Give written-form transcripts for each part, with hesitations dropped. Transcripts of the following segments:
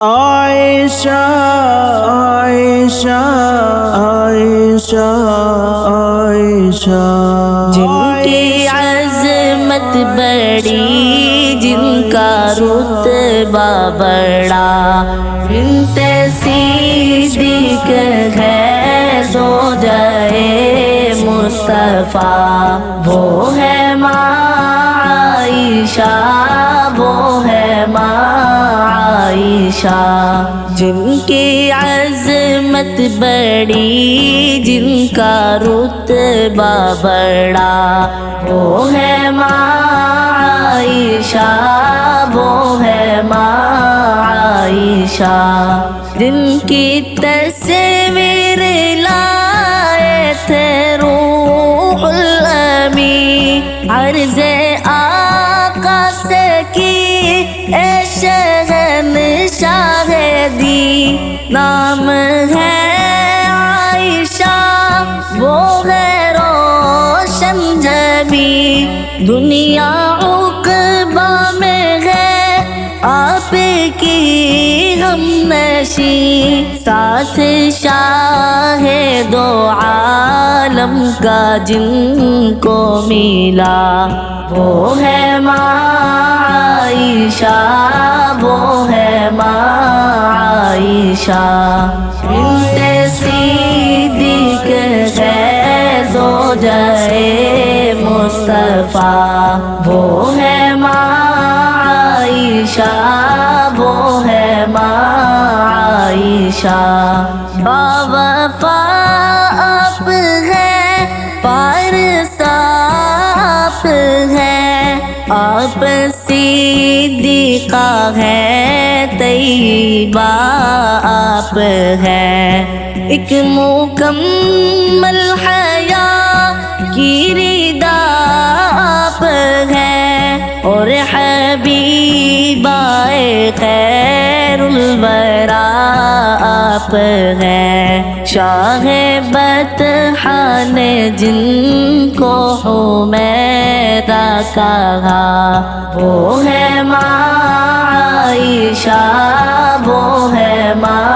عائشہ عائشہ عائشہ عائشہ، جن کی عظمت بڑی، جن کا رتبہ بڑا، بنت صدیق ہے زوجہ مصطفیٰ، وہ ہے ماں عائشہ، وہ ہے ماں عائشہ، جن کی عظمت بڑی، جن کا رتبہ بڑا، وہ ہے ماں عائشہ، وہ ہے ماں عائشہ، جن کی تصویر لائے تھے روح الامین، عرض آقا سے کی اے شہنشاہ دی، نام ہے عائشہ، وہ ہے روشن جبی، دنیا عقبہ میں ہے آپ کی ہم نشیں، ساتھ شاہ دو عالم کا جن کو ملا، وہ ہے ماں عائشہ، وہ ہے ماں عائشہ، بنت صدیق ہے زوجہ مصطفیٰ، وہ ہے ماں عائشہ، وہ ہے ماں عائشہ، باوفا آپ ہے، پارسا آپ ہے، آپ صدیقہ ہے، طیبہ آپ ہے، ایک مکمل حیا کی ردا آپ ہے، اور حبیبہ خیر الورا آپ ہے، شاہ بطحہ نے جن کو حمیدہ کہا، وہ ہے ماں عائشہ، وہ ہے ماں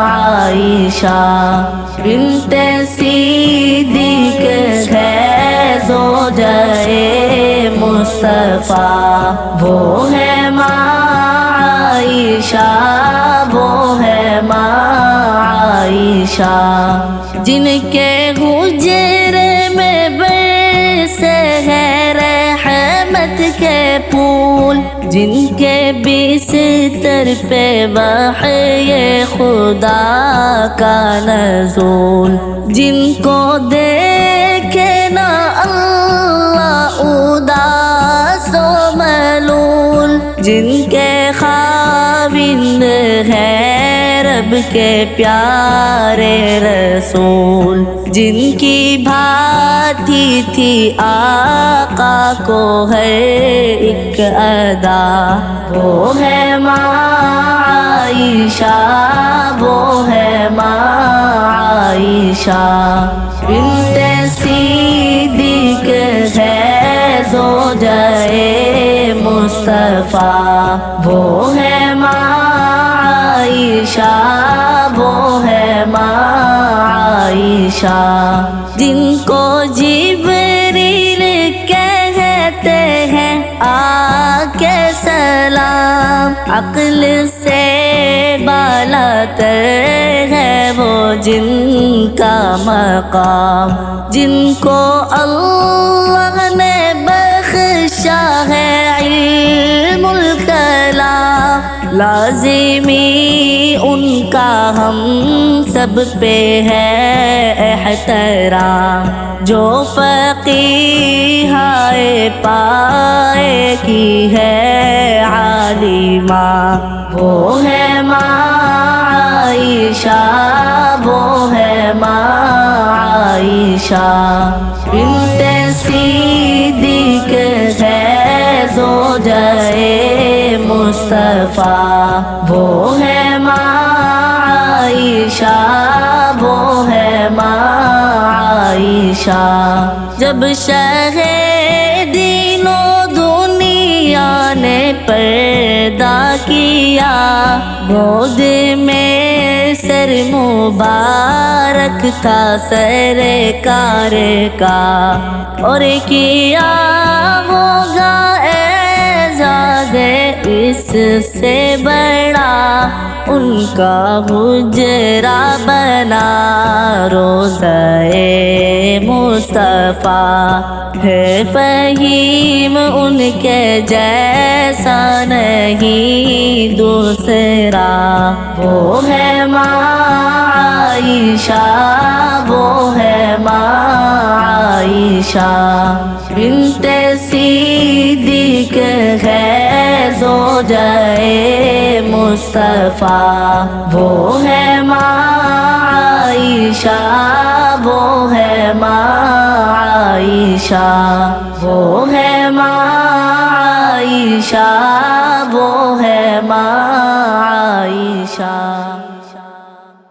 عائشہ، بنت صدیق ہے زوجہ مصطفیٰ، وہ ہے ماں عائشہ، وہ ہے ماں عائشہ، جن کے حجرے میں برسے ہے رحمت کے پھول، جن کے بستر پہ وحی خدا کا نزول، جن کو دیکھے نہ اللہ اداس و ملول، جن کے خاوند ہے رب کے پیارے رسول، جن کی بھاتی تھی آقا کو ہر ایک ادا، وہ ہے ماں عائشہ، وہ ہے ماں عائشہ، بنت صدیق ہے زوجہ مصطفیٰ، وہ ہے ماں عائشہ، وہ ہے ماں عائشہ، جن کو جبریل کہتے ہیں آ کے سلام، عقل سے بالاتر ہے وہ جن کا مقام، جن کو اللہ نے بخشا ہے علم الکلام، لازمی ان کا ہم سب پہ ہے احترام، جو فقیہ پائے کی ہے عالمہ، وہ ہے ماں عائشہ، وہ ہے ماں عائشہ، بنت صدیق ہے زوجہ مصطفیٰ، وہ ہے ماں عائشہ، وہ ہے ماں عائشہ، جب شہ دین و دنیا نے پردہ کیا، گود میں سر مبارک تھا سرکار کا، اور کیا ہوگا اعزاز اس سے بڑا، ان کا حجرہ بنا روضہ مصطفیٰ ہے فہیم، ان کے جیسا نہیں دوسرا، وہ ہے ماں عائشہ، وہ ہے ماں عائشہ بنت صدیق ہے زوجہ مصطفیٰ، وہ ہے ماں عائشہ، وہ ہے ماں عائشہ، وہ ہے ماں عائشہ، وہ ہے ماں عائشہ۔